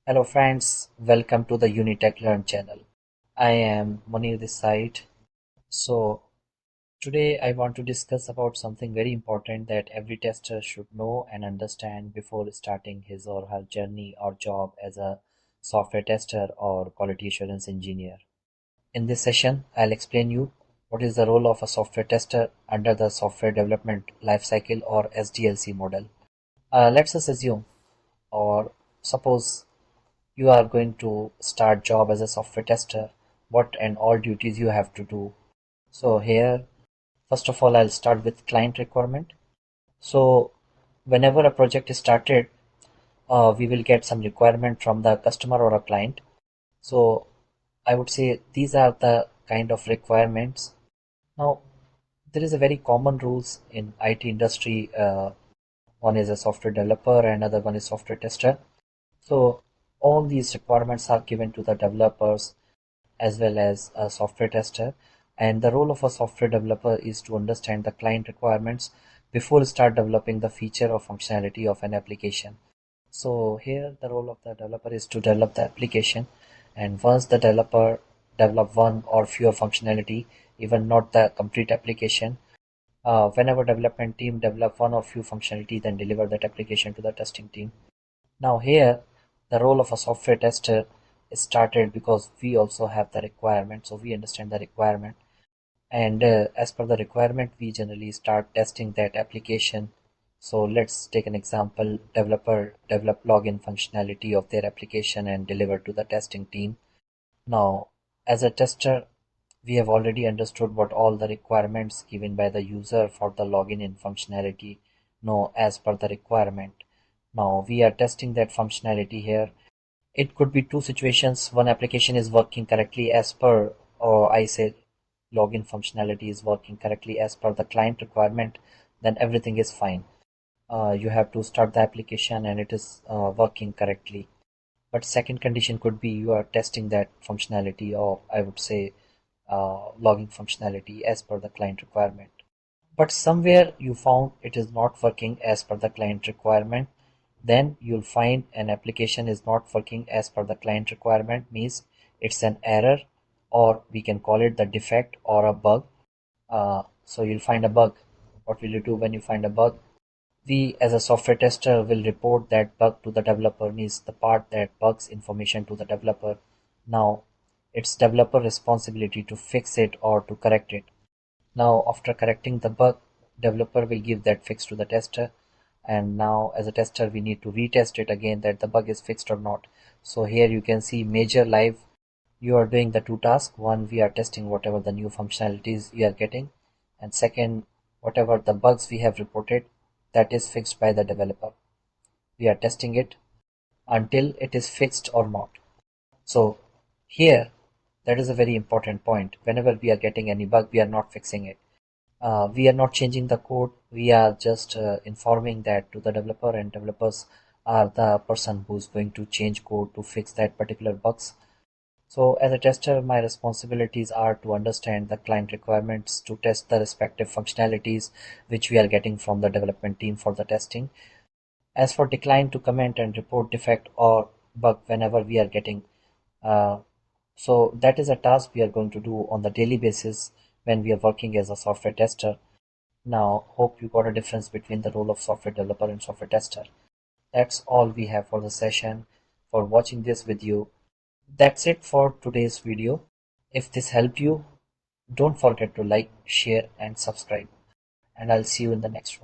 Hello friends, welcome to the Unitech Learn channel. I am Munir this side. So today I want to discuss about something very important that every tester should know and understand before starting his or her journey or job as a software tester or quality assurance engineer. In this session, I'll explain you what is the role of a software tester under the software development lifecycle or SDLC model. Let's just assume or suppose you are going to start job as a software tester, what and all duties you have to do. So here, first of all, I'll start with client requirement. So whenever a project is started, we will get some requirement from the customer or a client. So I would say these are the kind of requirements. Now there is a very common rules in IT industry. One is a software developer, and another one is software tester. So all these requirements are given to the developers as well as a software tester. And the role of a software developer is to understand the client requirements before start developing the feature or functionality of an application. So here the role of the developer is to develop the application, and once the developer develop one or fewer functionality, even not the complete application, whenever development team develop one or few functionality, then deliver that application to the testing team. Now here, the role of a software tester is started because we also have the requirement, so we understand the requirement. And as per the requirement, we generally start testing that application. So let's take an example. Developer develop login functionality of their application and deliver to the testing team. Now, as a tester, we have already understood what all the requirements given by the user for the login in functionality know as per the requirement. Now we are testing that functionality here. It could be two situations. One application is working correctly as per, or I say login functionality is working correctly as per the client requirement, then everything is fine. You have to start the application and it is working correctly. But second condition could be you are testing that functionality, or I would say logging functionality as per the client requirement. But somewhere you found it is not working as per the client requirement, then you'll find an application is not working as per the client requirement, means it's an error, or we can call it the defect or a bug. So you'll find a bug. What will you do when you find a bug? We as a software tester will report that bug to the developer, means the part that bugs information to the developer. Now it's developer responsibility to fix it or to correct it. Now after correcting the bug, developer will give that fix to the tester, and now as a tester we need to retest it again that the bug is fixed or not. So here you can see major live, you are doing the two tasks. One, we are testing whatever the new functionalities we are getting, and second, whatever the bugs we have reported, that is fixed by the developer. We are testing it until it is fixed or not. So here, that is a very important point. Whenever we are getting any bug, we are not fixing it. We are not changing the code. We are just informing that to the developer, and developers are the person who's going to change code to fix that particular bugs. So as a tester, my responsibilities are to understand the client requirements, to test the respective functionalities which we are getting from the development team for the testing. As for decline, to comment and report defect or bug whenever we are getting. Uh, so that is a task we are going to do on the daily basis when we are working as a software tester. Now, hope you got a difference between the role of software developer and software tester. That's all we have for the session. For watching this video, that's it for today's video. If this helped you, don't forget to like, share, and subscribe. And I'll see you in the next one.